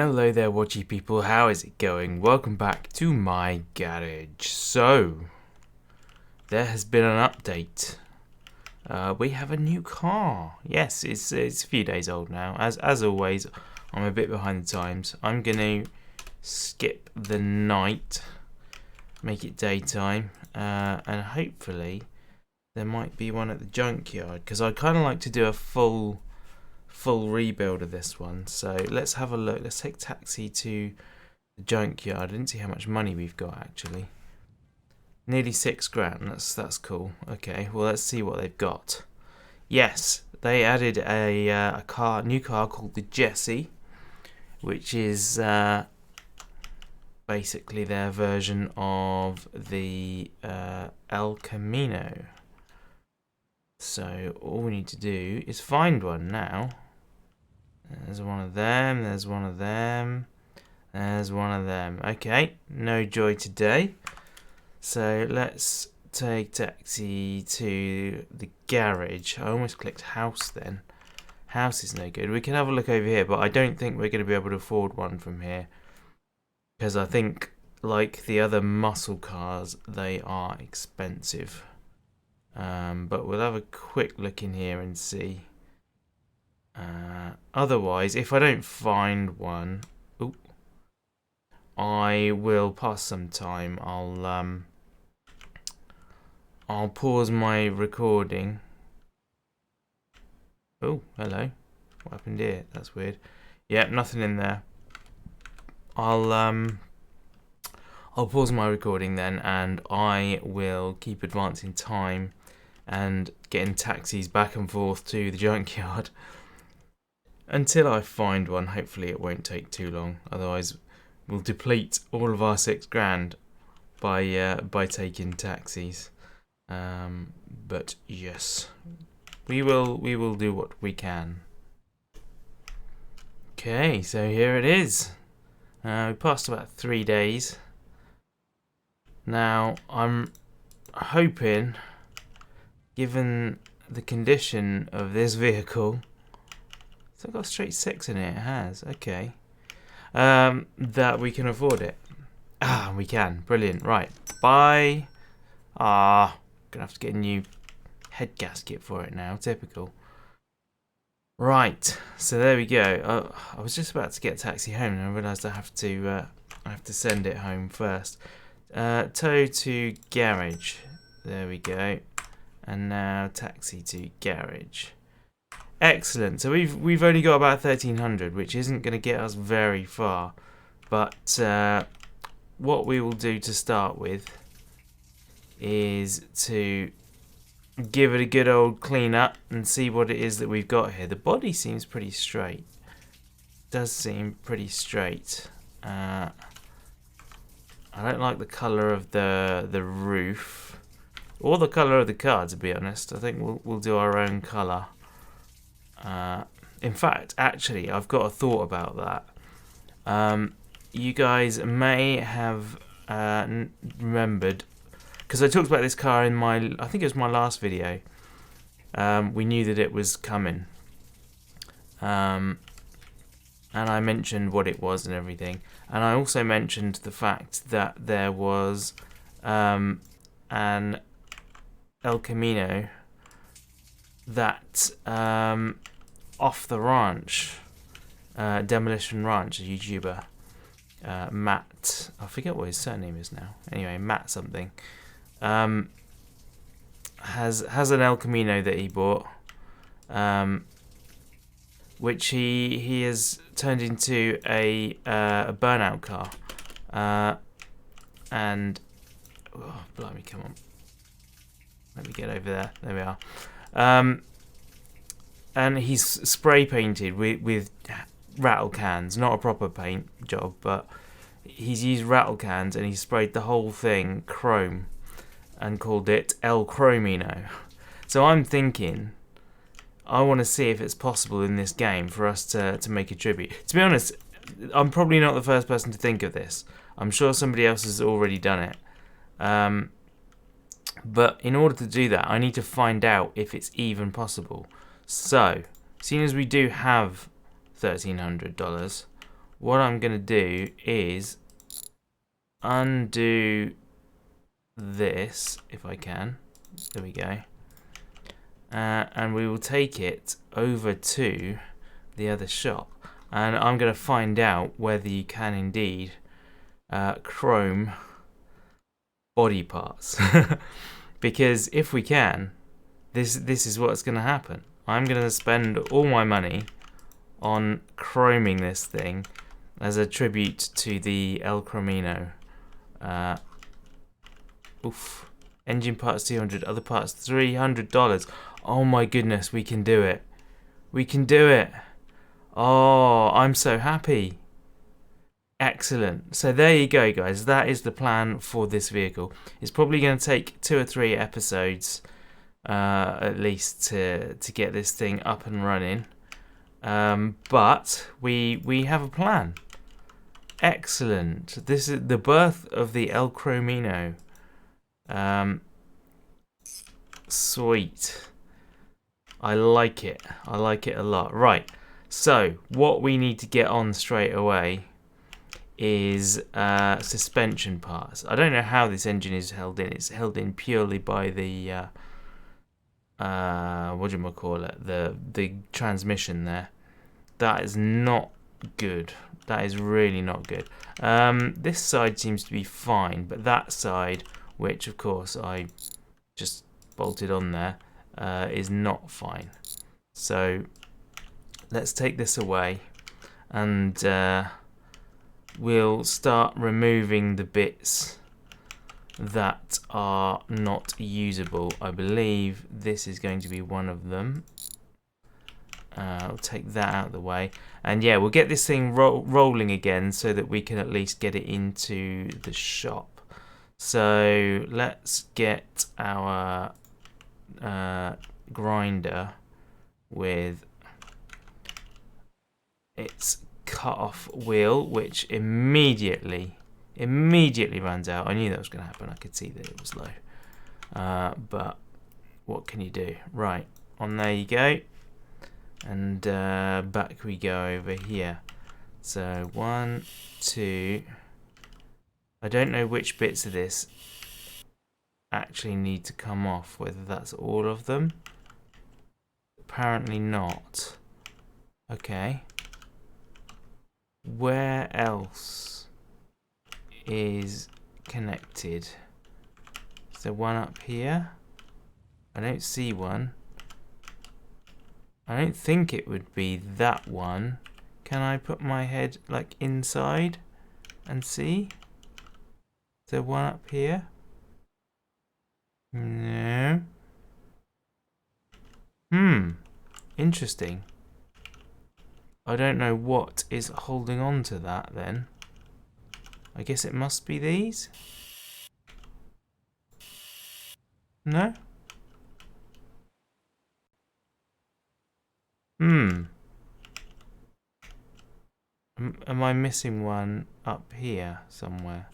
Hello there, watchy people. How is it going? Welcome back to my garage. So, there has been an update. We have a new car. Yes, it's a few days old now. As always, I'm a bit behind the times. I'm gonna skip the night, make it daytime, and hopefully there might be one at the junkyard because I kind of like to do a full rebuild of this one. So let's have a look. Let's take taxi to the junkyard. I didn't see how much money we've got actually. Nearly £6,000. That's cool. Okay, well let's see what they've got. Yes, they added a new car called the Jessie, which is basically their version of the El Camino. So all we need to do is find one now. There's one of them, there's one of them, there's one of them. Okay, no joy today. So let's take taxi to the garage. I almost clicked house then. House is no good. We can have a look over here, but I don't think we're going to be able to afford one from here. Because I think, like the other muscle cars, they are expensive. But we'll have a quick look in here and see. Otherwise, if I don't find one, I will pass some time. I'll pause my recording. Oh, hello. What happened here? That's weird. Yep, nothing in there. I'll pause my recording then, and I will keep advancing time and getting taxis back and forth to the junkyard until I find one. Hopefully it won't take too long, otherwise we'll deplete all of our £6,000 by taking taxis. But yes, we will do what we can. Okay, so here it is. We passed about 3 days. Now I'm hoping, given the condition of this vehicle, it's got straight 6 in it. It has. Okay. That we can afford it. We can. Brilliant. Right. Bye. Gonna have to get a new head gasket for it now. Typical. Right. So there we go. I was just about to get a taxi home, and I realised I have to send it home first. Tow to garage. There we go. And now taxi to garage. Excellent. So we've only got about 1,300, which isn't going to get us very far. But what we will do to start with is to give it a good old clean up and see what it is that we've got here. The body seems pretty straight. Does seem pretty straight. I don't like the colour of the roof or the colour of the car, to be honest. I think we'll do our own colour. In fact, actually, I've got a thought about that. You guys may have remembered, because I talked about this car in I think it was my last video. We knew that it was coming. And I mentioned what it was and everything. And I also mentioned the fact that there was an El Camino that off the ranch, Demolition Ranch, a YouTuber, Matt, I forget what his surname is now. Anyway, Matt something, has an El Camino that he bought, which he has turned into a burnout car, and oh blimey, come on, let me get over there. There we are. And he's spray painted with rattle cans, not a proper paint job, but he's used rattle cans and he sprayed the whole thing chrome and called it El Chromino. So I'm thinking, I want to see if it's possible in this game for us to make a tribute. To be honest, I'm probably not the first person to think of this. I'm sure somebody else has already done it. But in order to do that, I need to find out if it's even possible. So, seeing as we do have $1,300, what I'm going to do is undo this, if I can. There we go. And we will take it over to the other shop. And I'm going to find out whether you can indeed chrome body parts. Because if we can, this is what's going to happen. I'm going to spend all my money on chroming this thing as a tribute to the El Chromino. Oof. Engine parts $200, other parts $300. Oh my goodness, we can do it. We can do it. Oh, I'm so happy. Excellent. So there you go, guys. That is the plan for this vehicle. It's probably going to take 2 or 3 episodes at least to get this thing up and running. But we have a plan. Excellent. This is the birth of the El Chromino. Sweet. I like it. I like it a lot. Right. So what we need to get on straight away is suspension parts. I don't know how this engine is held in. It's held in purely by the whatchamacallit, the transmission there. That is not good. That is really not good. This side seems to be fine, but that side, which of course I just bolted on there, is not fine. So let's take this away and we'll start removing the bits that are not usable. I believe this is going to be one of them. I'll take that out of the way, and yeah, we'll get this thing rolling again so that we can at least get it into the shop. So let's get our grinder with its cut-off wheel, which immediately runs out. I knew that was going to happen. I could see that it was low, but what can you do? Right, on there you go. And back we go over here. So 1, 2. I don't know which bits of this actually need to come off, whether that's all of them. Apparently not. Okay. Where else is connected? Is there one up here? I don't see one. I don't think it would be that one. Can I put my head like inside and see? Is there one up here? No. Interesting. I don't know what is holding on to that then. I guess it must be these? No? Am I missing one up here somewhere?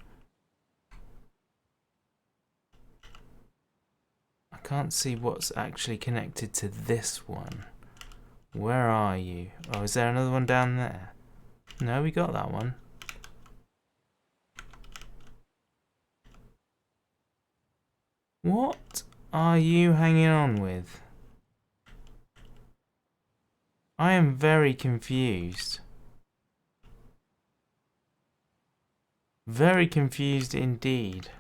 I can't see what's actually connected to this one. Where are you? Oh, is there another one down there? No, we got that one. What are you hanging on with? I am very confused. Very confused indeed.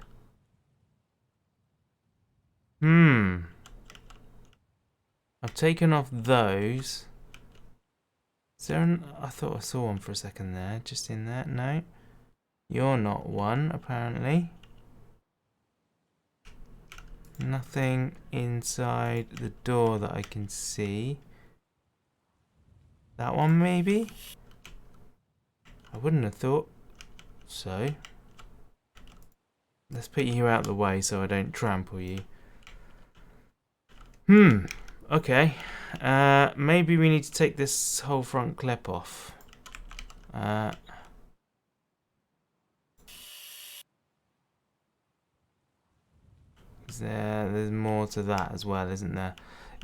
I've taken off those. Is there an... I thought I saw one for a second there, just in there. No. You're not one, apparently. Nothing inside the door that I can see. That one, maybe? I wouldn't have thought so. Let's put you out of the way so I don't trample you. Okay. Maybe we need to take this whole front clip off. There's more to that as well, isn't there?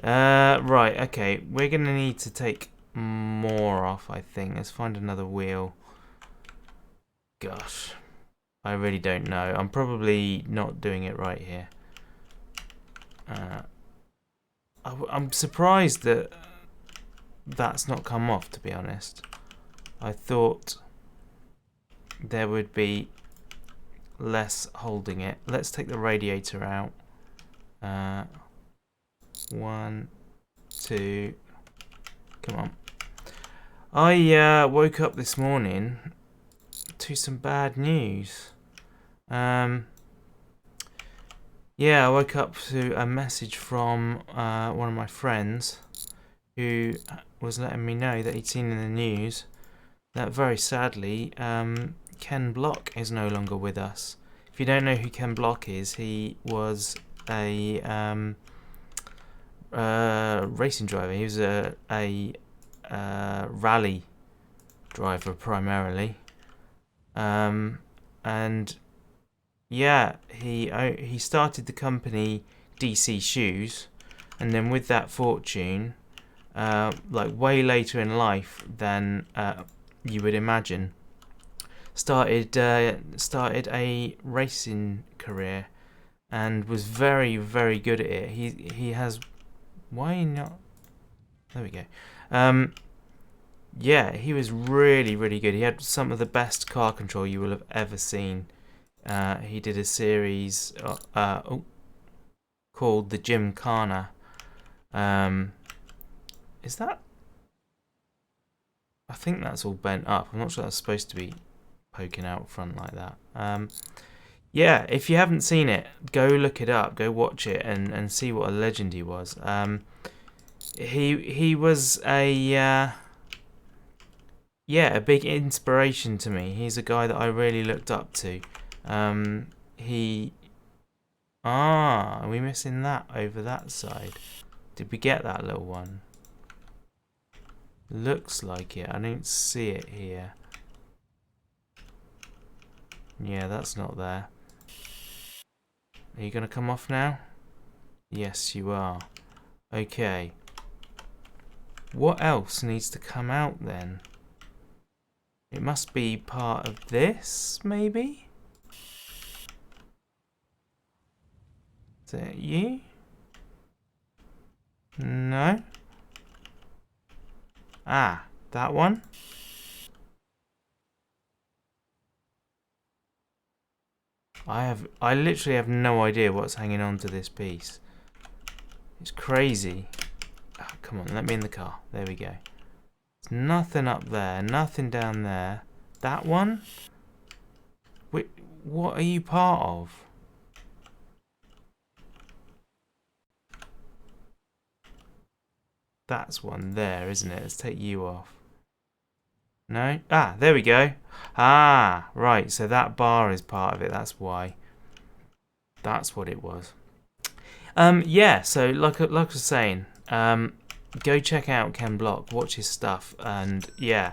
Right, okay. We're going to need to take more off, I think. Let's find another wheel gosh. I really don't know. I'm probably not doing it right here. I'm surprised that that's not come off, to be honest. I thought there would be less holding it. Let's take the radiator out. 1, 2. Come on. I woke up this morning to some bad news. Yeah, I woke up to a message from one of my friends who was letting me know that he'd seen in the news that very sadly Ken Block is no longer with us. If you don't know who Ken Block is, he was a racing driver. He was a rally driver primarily, and yeah, he started the company DC Shoes, and then with that fortune, like way later in life than you would imagine, started a racing career, and was very, very good at it. He has, why not? There we go. Yeah, he was really, really good. He had some of the best car control you will have ever seen. He did a series called the Gymkhana. Is that? I think that's all bent up. I'm not sure that's supposed to be poking out front like that. Yeah, if you haven't seen it, go look it up. Go watch it and see what a legend he was. He was a big inspiration to me. He's a guy that I really looked up to. Are we missing that over that side? Did we get that little one? Looks like it. I don't see it here. Yeah, that's not there. Are you gonna come off now? Yes, you are. Okay. What else needs to come out then? It must be part of this, maybe? Is that you? No? Ah, that one? I literally have no idea what's hanging on to this piece. It's crazy. Oh, come on, let me in the car. There we go. There's nothing up there, nothing down there. That one? Wait, what are you part of? That's one there, isn't it? Let's take you off. No? Ah, there we go. Ah, right. So that bar is part of it. That's why. That's what it was. Yeah. So like I was saying, go check out Ken Block. Watch his stuff, and yeah,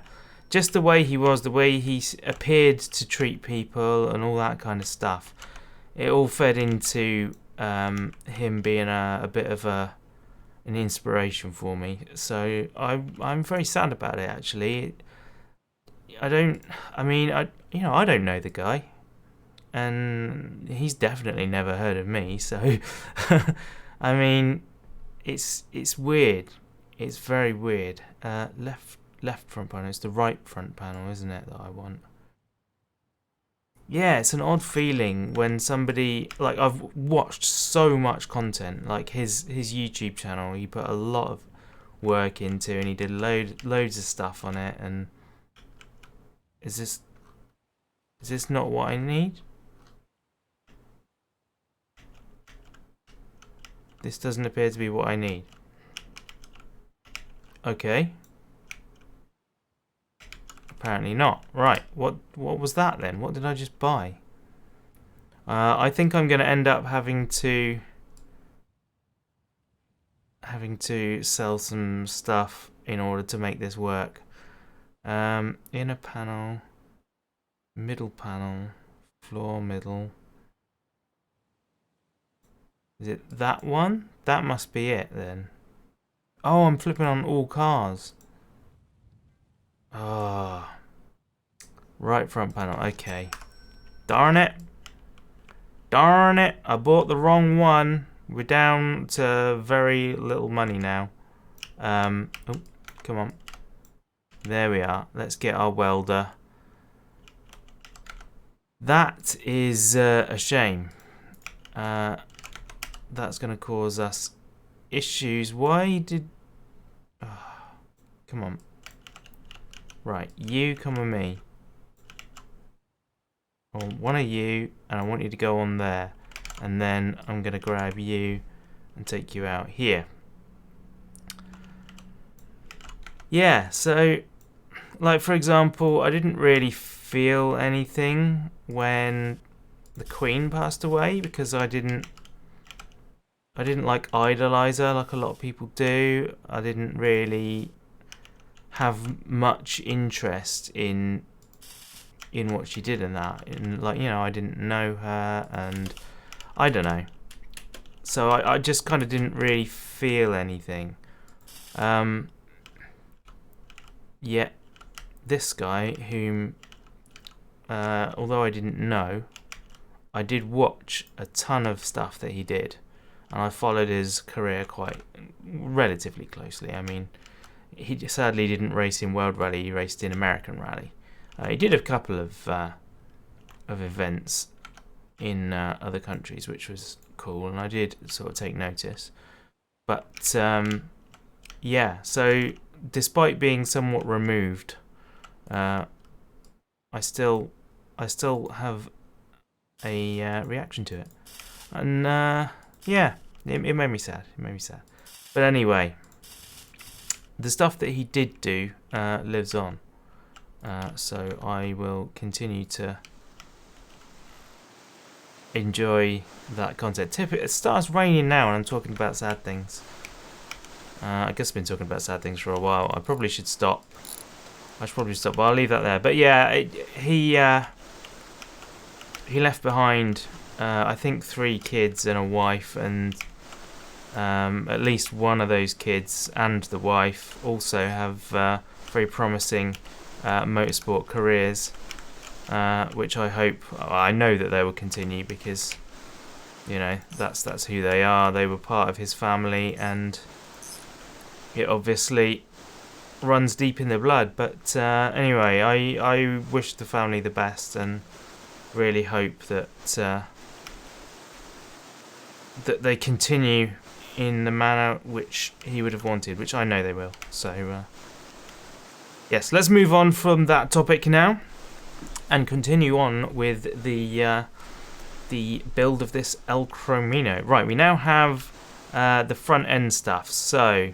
just the way he was, the way he appeared to treat people, and all that kind of stuff. It all fed into him being a bit of an inspiration for me. So I'm very sad about it actually. I don't know the guy, and he's definitely never heard of me. So, I mean, it's weird. It's very weird. Left front panel. It's the right front panel, isn't it, that I want? Yeah, it's an odd feeling when somebody, like, I've watched so much content, like his YouTube channel. He put a lot of work into, and he did loads of stuff on it. And is this not what I need? This doesn't appear to be what I need. Okay. Apparently not. Right. What was that then? What did I just buy? I think I'm going to end up having to sell some stuff in order to make this work. Inner panel, middle panel, floor middle. Is it that one? That must be it then. Oh, I'm flipping on all cars. Ah. Right front panel. Okay. Darn it. Darn it. I bought the wrong one. We're down to very little money now. Oh, come on. There we are. Let's get our welder. That is a shame. That's going to cause us issues. Why did... Oh, come on. Right, you come with me. I want one of you, and I want you to go on there. And then I'm going to grab you and take you out here. Yeah, so, like for example, I didn't really feel anything when the Queen passed away because I didn't like idolize her like a lot of people do. I didn't really have much interest in what she did in that. And like, you know, I didn't know her, and I don't know. So I just kind of didn't really feel anything. Yet this guy, whom although I didn't know, I did watch a ton of stuff that he did, and I followed his career quite relatively closely. I mean, he sadly didn't race in World Rally, he raced in American Rally. He did a couple of events in other countries, which was cool, and I did sort of take notice. But yeah, so despite being somewhat removed, I still have a reaction to it, and yeah, it made me sad. It made me sad. But anyway, the stuff that he did do lives on. So I will continue to enjoy that content. It starts raining now and I'm talking about sad things. I guess I've been talking about sad things for a while. I probably should stop. But I'll leave that there. But yeah, he left behind, I think, 3 kids and a wife, and at least one of those kids and the wife also have very promising motorsport careers, which I know that they will continue because, you know, that's who they are. They were part of his family, and it obviously runs deep in their blood. But anyway, I wish the family the best and really hope that that they continue in the manner which he would have wanted, which I know they will. So yes, let's move on from that topic now and continue on with the build of this El Chromino. Right, we now have the front end stuff. So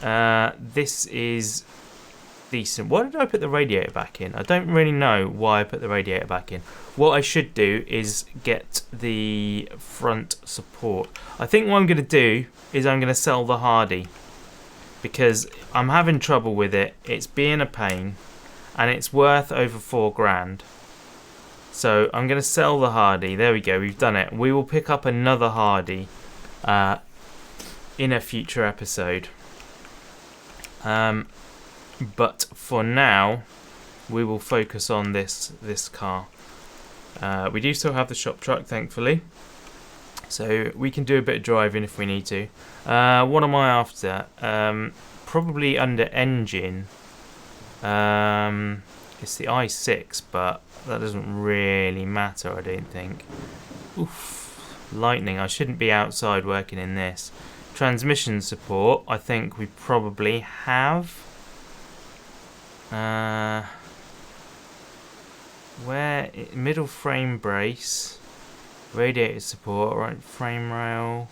this is decent. Why did I put the radiator back in? I don't really know why I put the radiator back in. What I should do is get the front support. I think what I'm going to do is I'm going to sell the Hardy, because I'm having trouble with it. It's being a pain, and it's worth over £4,000. So I'm going to sell the Hardy. There we go, we've done it. We will pick up another Hardy in a future episode. But for now, we will focus on this car. We do still have the shop truck, thankfully, so we can do a bit of driving if we need to. What am I after? Probably under engine. It's the i6, but that doesn't really matter, I don't think. Oof, lightning. I shouldn't be outside working in this. Transmission support, I think we probably have. Where middle frame brace, radiator support, right frame rail.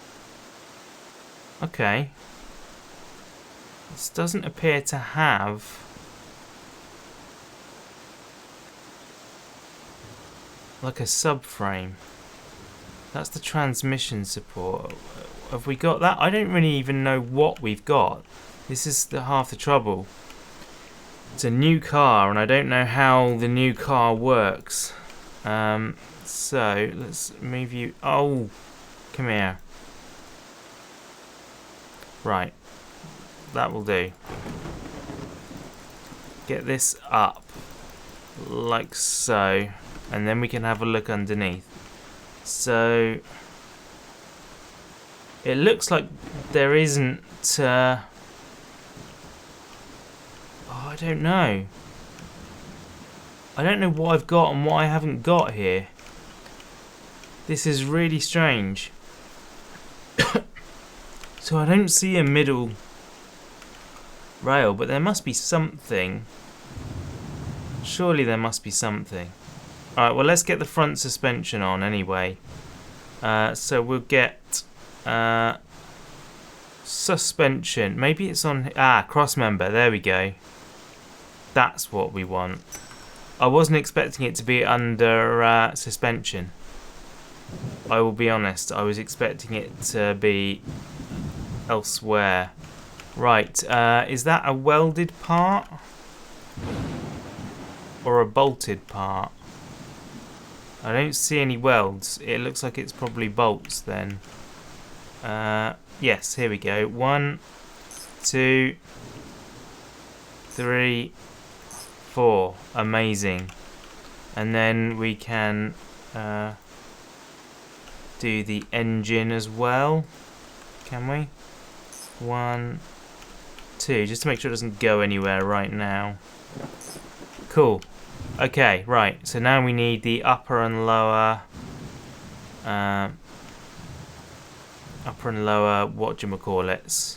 Okay. This doesn't appear to have like a subframe. That's the transmission support. Have we got that? I don't really even know what we've got. This is half the trouble. It's a new car, and I don't know how the new car works. So let's move you. Oh, come here. Right, that will do. Get this up. like so, and then we can have a look underneath. So it looks like there isn't oh, I don't know what I've got and what I haven't got here. This is really strange. So I don't see a middle rail, but there must be something. Surely there must be something. Alright, well, let's get the front suspension on anyway. So we'll get suspension. Maybe it's on... cross member. There we go. That's what we want. I wasn't expecting it to be under suspension. I will be honest. I was expecting it to be elsewhere. Right. Is that a welded part? Or a bolted part? I don't see any welds. It looks like it's probably bolts then. Yes, here we go. 1, 2, 3, 4. Amazing. And then we can do the engine as well. Can we? 1, 2. Just to make sure it doesn't go anywhere right now. Cool. Okay, right. So now we need the upper and lower, whatchamacallits.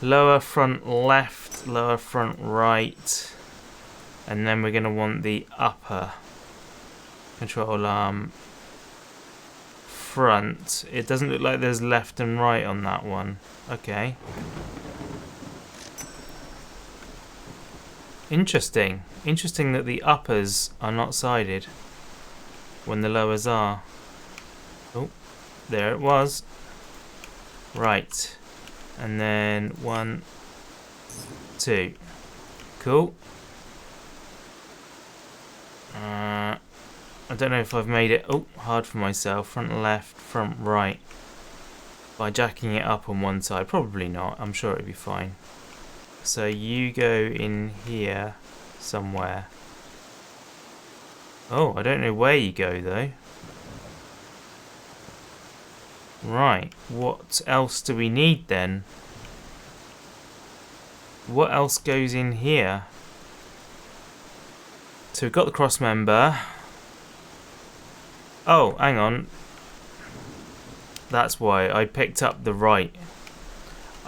Lower front left, lower front right, and then we're going to want the upper control arm front. It doesn't look like there's left and right on that one. Okay. Interesting. Interesting that the uppers are not sided when the lowers are. Oh, there it was. Right. And then 1, 2. Cool. I don't know if I've made it hard for myself. Front left, front right. By jacking it up on one side. Probably not. I'm sure it'll be fine. So you go in here somewhere. Oh, I don't know where you go though. Right, what else do we need then? What else goes in here? So we've got the cross member. Oh, hang on. That's why I picked up the right.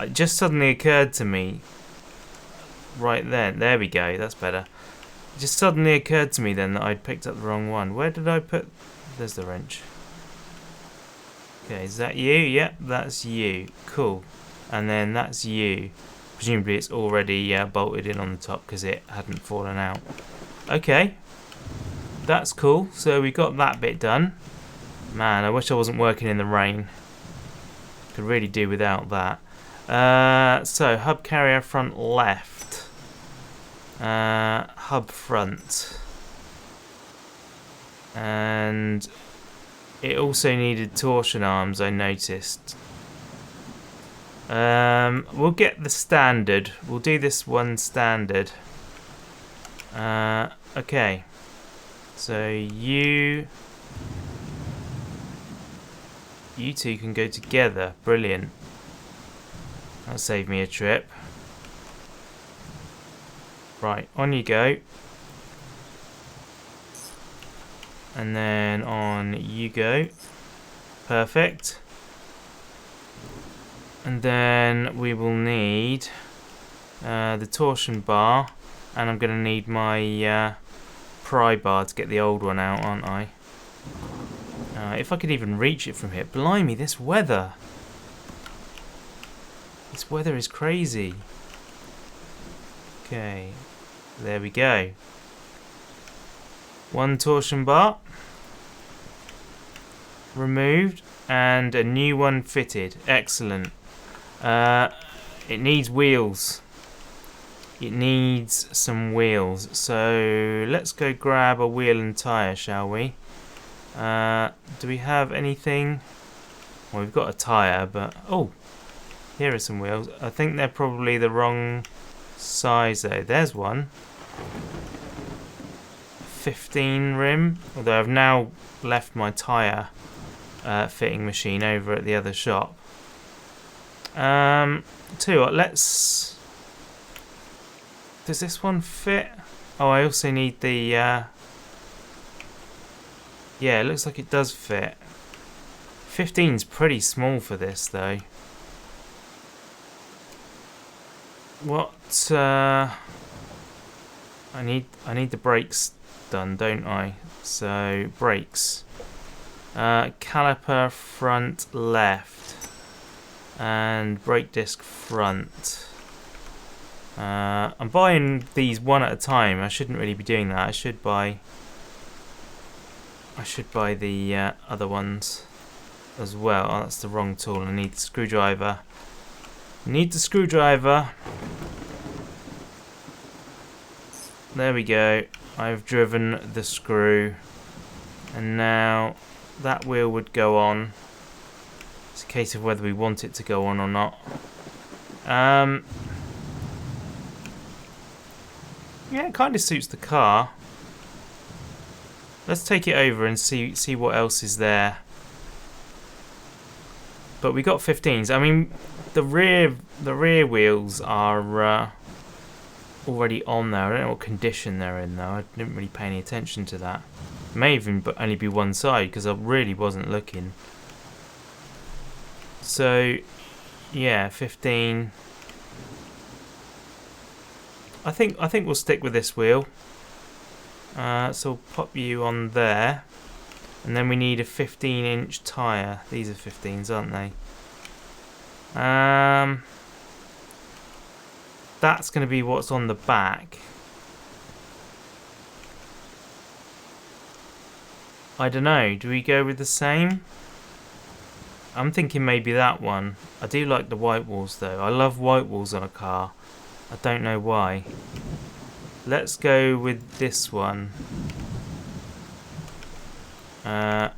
It just suddenly occurred to me. Right then, there we go, that's better. It just suddenly occurred to me then that I'd picked up the wrong one. Where did I put... There's the wrench. Okay, is that you? Yep, that's you. Cool. And then that's you. Presumably it's already bolted in on the top because it hadn't fallen out. Okay. That's cool. So we got that bit done. Man, I wish I wasn't working in the rain. Could really do without that. So, hub carrier front left. Hub front. And it also needed torsion arms, I noticed. We'll get the standard. We'll do this one standard. Okay. So you two can go together. Brilliant. That'll save me a trip. Right, on you go. And then on you go. Perfect. And then we will need the torsion bar. And I'm going to need my pry bar to get the old one out, aren't I? If I could even reach it from here. Blimey, this weather. This weather is crazy. Okay, there we go. One torsion bar removed and a new one fitted. Excellent. It needs wheels. It needs some wheels. So let's go grab a wheel and tyre, shall we? Do we have anything? Well, we've got a tyre, but... Oh, here are some wheels. I think they're probably the wrong size though. There's one. 15 rim, although I've now left my tyre fitting machine over at the other shop. Tell you what, let's... Does this one fit? Oh, I also need the... Yeah, it looks like it does fit. 15's pretty small for this, though. What... I need the brakes done, don't I? So, brakes. Caliper front left. And brake disc front. I'm buying these one at a time. I shouldn't really be doing that. I should buy the other ones as well. Oh, that's the wrong tool. I need the screwdriver. There we go. I've driven the screw, and now that wheel would go on. It's a case of whether we want it to go on or not. Yeah, it kind of suits the car. Let's take it over and see what else is there. But we got 15s. I mean, the rear wheels are already on there. I don't know what condition they're in though. I didn't really pay any attention to that. It may even only be one side because I really wasn't looking. So, yeah, 15. I think we'll stick with this wheel. So we'll pop you on there, and then we need a 15-inch tyre. These are 15s, aren't they? That's going to be what's on the back. I don't know. Do we go with the same? I'm thinking maybe that one. I do like the white walls though. I love white walls on a car. I don't know why. Let's go with this one. We'll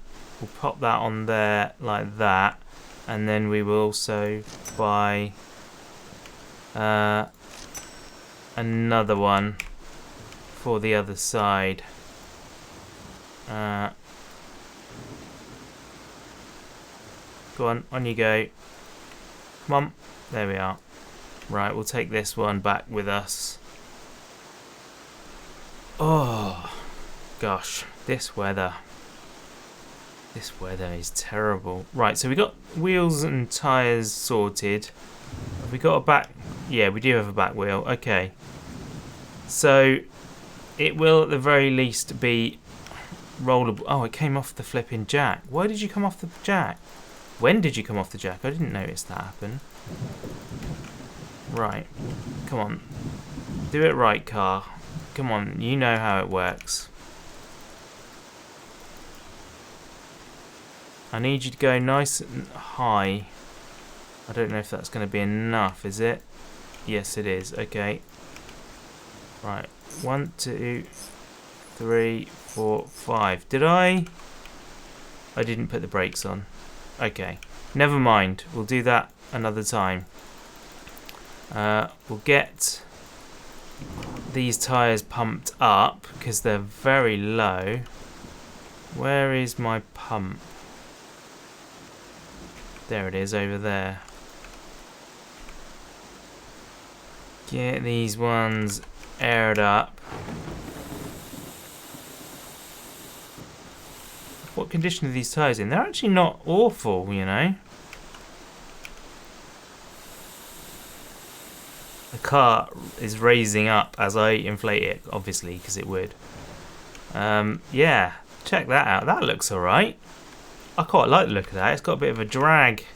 pop that on there like that, and then we will also buy another one for the other side. Go on you go. Come on. There we are. Right, we'll take this one back with us. Oh, gosh, this weather is terrible. Right, so we got wheels and tyres sorted. Have we got a back? Yeah, we do have a back wheel. Okay. So, it will at the very least be rollable. Oh, it came off the flipping jack. Why did you come off the jack? When did you come off the jack? I didn't notice that happen. Right. Come on. Do it right, car. Come on, you know how it works. I need you to go nice and high. I don't know if that's going to be enough, is it? Yes, it is. Okay. Right. 1, 2, 3, 4, 5. Did I? I didn't put the brakes on. Okay. Never mind. We'll do that another time. We'll get these tyres pumped up because they're very low. Where is my pump? There it is, over there. Get these ones aired up. What condition are these tyres in? They're actually not awful, you know. The car is raising up as I inflate it, obviously, because it would. Yeah, check that out. That looks alright. I quite like the look of that. It's got a bit of a drag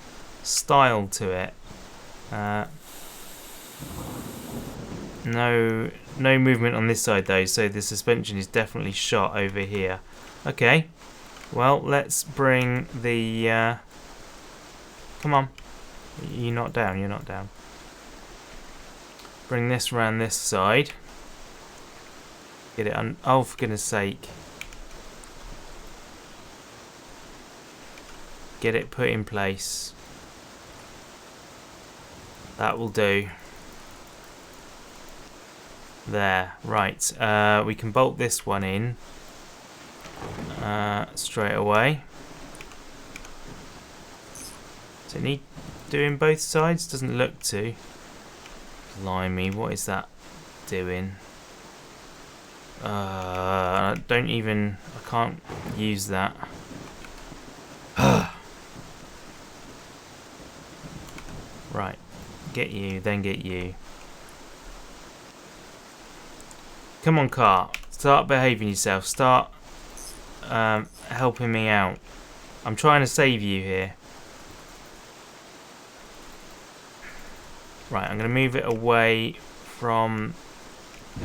style to it. No movement on this side though, so the suspension is definitely shot over here. Okay, well, let's bring the... Come on. You're not down, you're not down. Bring this around this side. Get it on. Oh, for goodness sake. Get it put in place. That will do. There, right. We can bolt this one in straight away. Does it need doing both sides? Doesn't look to. Blimey, what is that doing? I can't use that. Right, get you, then get you. Come on, car. Start behaving yourself. Start helping me out. I'm trying to save you here. Right, I'm going to move it away from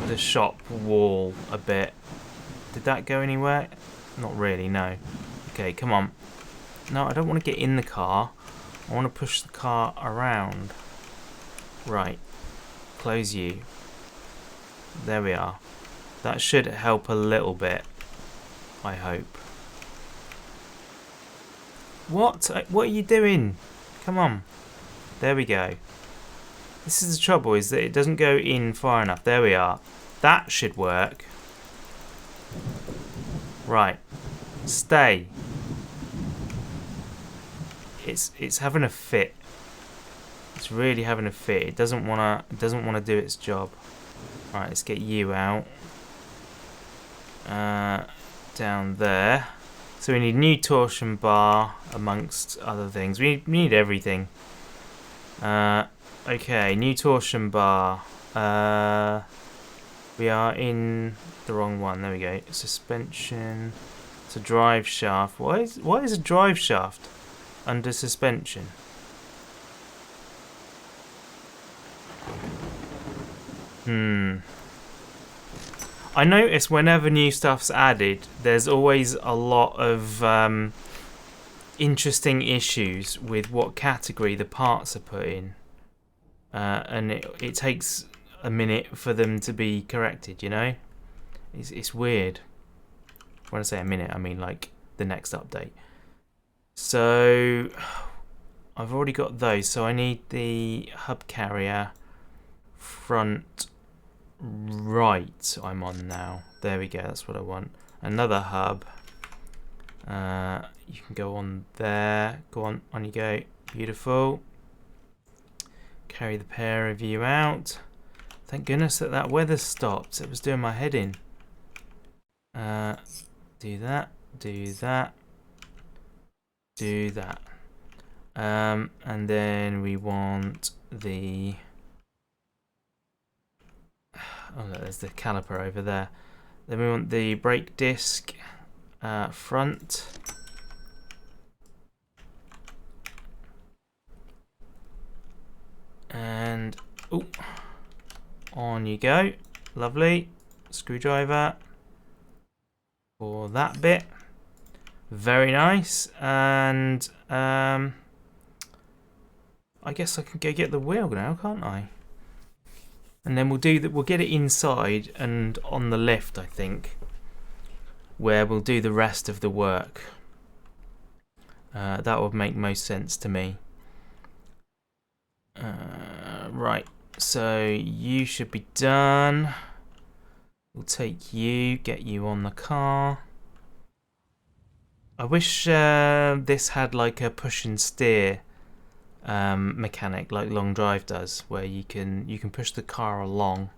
the shop wall a bit. Did that go anywhere? Not really, no. Okay, come on. No, I don't want to get in the car. I want to push the car around. Right. Close you. There we are. That should help a little bit, I hope. What? What are you doing? Come on. There we go. This is the trouble, is that it doesn't go in far enough. There we are. That should work. Right. Stay. It's having a fit. It's really having a fit. It doesn't wanna do its job. Right, let's get you out. Down there. So we need new torsion bar amongst other things. We need everything. Okay, new torsion bar. We are in the wrong one. There we go. Suspension. It's a drive shaft. Why is a drive shaft under suspension? I notice whenever new stuff's added, there's always a lot of interesting issues with what category the parts are put in. And it takes a minute for them to be corrected, you know? It's weird. When I say a minute, I mean like the next update. So I've already got those, so I need the hub carrier front right I'm on now. There we go, that's what I want. Another hub. You can go on there. Go on you go. Beautiful. Carry the pair of you out. Thank goodness that weather stopped. It was doing my head in. Do that. Do that. Do that. And then we want the... Oh, no, there's the caliper over there. Then we want the brake disc front. And on you go. Lovely. Screwdriver for that bit. Very nice. And I guess I can go get the wheel now, can't I? And then we'll do that. We'll get it inside and on the lift, I think, where we'll do the rest of the work. That would make most sense to me. Right, so you should be done. We'll take you, get you on the car. I wish this had like a push and steer mechanic like Long Drive does, where you can push the car along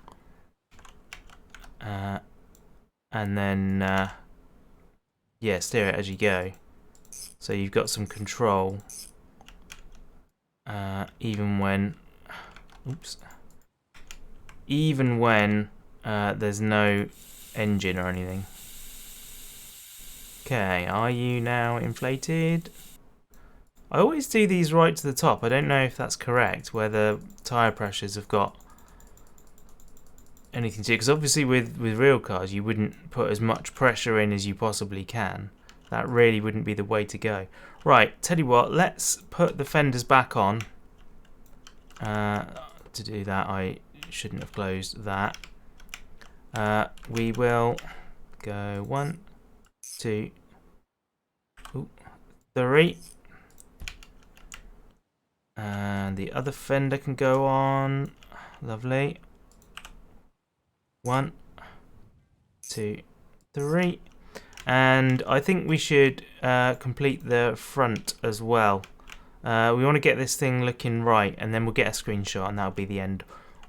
and then yeah, steer it as you go, so you've got some control even when there's no engine or anything. Okay, are you now inflated? I always do these right to the top. I don't know if that's correct, where the tyre pressures have got anything to do. Because obviously with real cars, you wouldn't put as much pressure in as you possibly can. That really wouldn't be the way to go. Right, tell you what, let's put the fenders back on. To do that, I shouldn't have closed that. We will go 1, 2, 3. And the other fender can go on. Lovely. 1, 2, 3. And I think we should complete the front as well. We want to get this thing looking right, and then we'll get a screenshot, and that'll be the end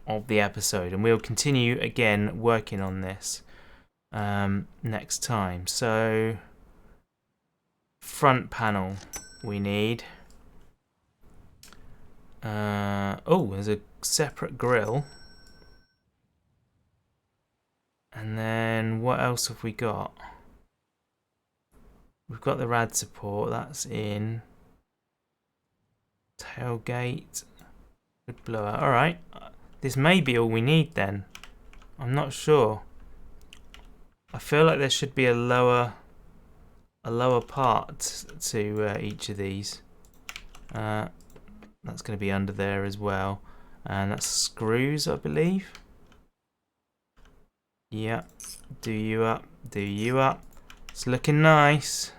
of the episode. And we'll continue again working on this next time. So, front panel we need. Oh, there's a separate grille. And then what else have we got? We've got the rad support, that's in. Tailgate. Good blower. Alright. This may be all we need then. I'm not sure. I feel like there should be a lower part to each of these. That's going to be under there as well. And that's screws, I believe. Yeah. Do you up. Do you up. It's looking nice.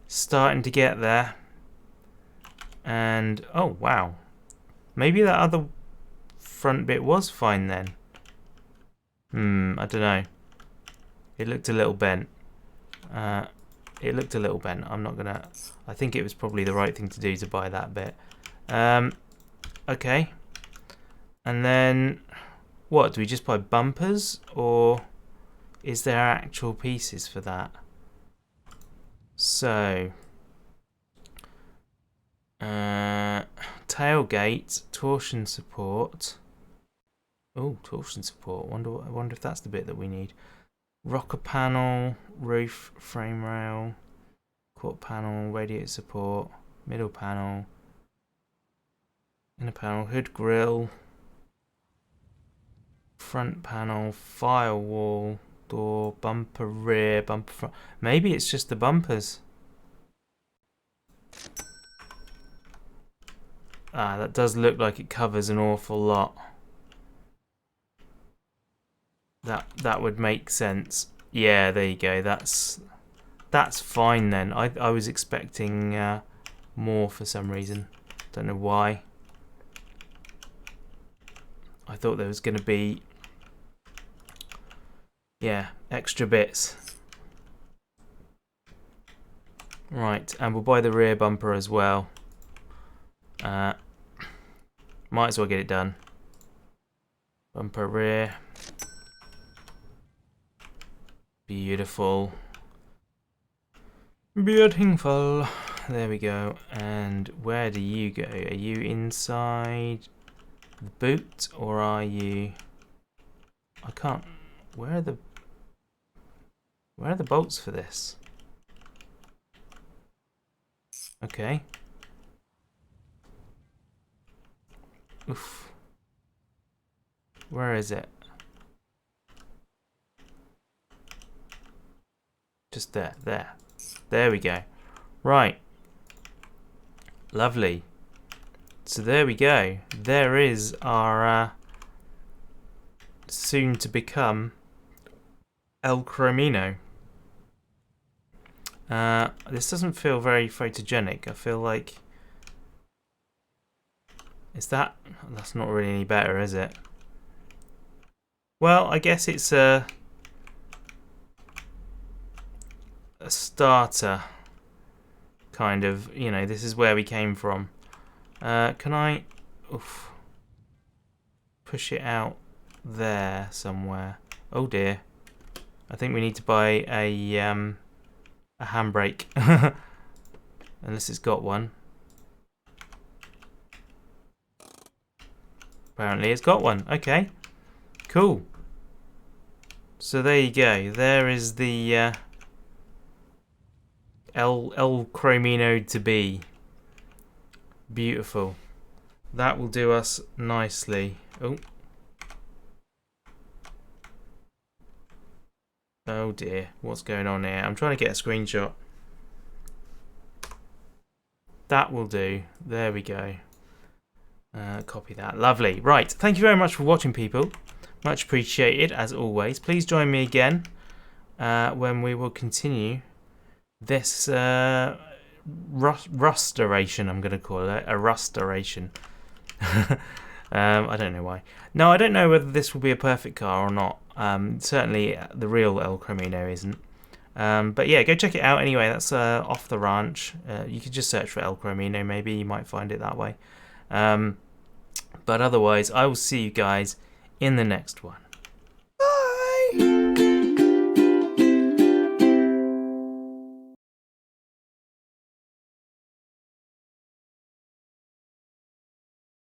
Starting to get there. And, oh, wow. Maybe that other front bit was fine then. I don't know. It looked a little bent. I'm not gonna... I think it was probably the right thing to do to buy that bit. Okay. And then... What, do we just buy bumpers? Or is there actual pieces for that? So... tailgate, torsion support. Oh, torsion support. I wonder if that's the bit that we need. Rocker panel, roof, frame rail, quarter panel, radiator support, middle panel, inner panel, hood grille, front panel, firewall, door, bumper rear, bumper front. Maybe it's just the bumpers. Ah, that does look like it covers an awful lot. That would make sense. Yeah, there you go. That's fine then. I was expecting more for some reason. Don't know why. I thought there was going to be extra bits. Right, and we'll buy the rear bumper as well. Might as well get it done. Bumper rear. Beautiful. Beautiful. There we go. And where do you go? Are you inside the boot or are you... I can't... Where are the bolts for this? Okay. Oof. Where is it? Just there. There we go. Right. Lovely. So there we go. There is our soon to become El Chromino. This doesn't feel very photogenic. I feel like... That's not really any better, is it? Well, I guess it's a starter, kind of. You know, this is where we came from. Can I push it out there somewhere? Oh dear. I think we need to buy a handbrake. Unless it's got one. Apparently it's got one. Okay. Cool. So there you go. There is the El Chromino to be. Beautiful. That will do us nicely. Oh dear. What's going on here? I'm trying to get a screenshot. That will do. There we go. Copy that. Lovely. Right. Thank you very much for watching, people. Much appreciated, as always. Please join me again when we will continue this restoration, I'm going to call it. A restoration. I don't know why. No, I don't know whether this will be a perfect car or not. Certainly the real El Chromino isn't. But yeah, go check it out anyway. That's off the ranch. You could just search for El Chromino, maybe you might find it that way. But otherwise, I will see you guys in the next one.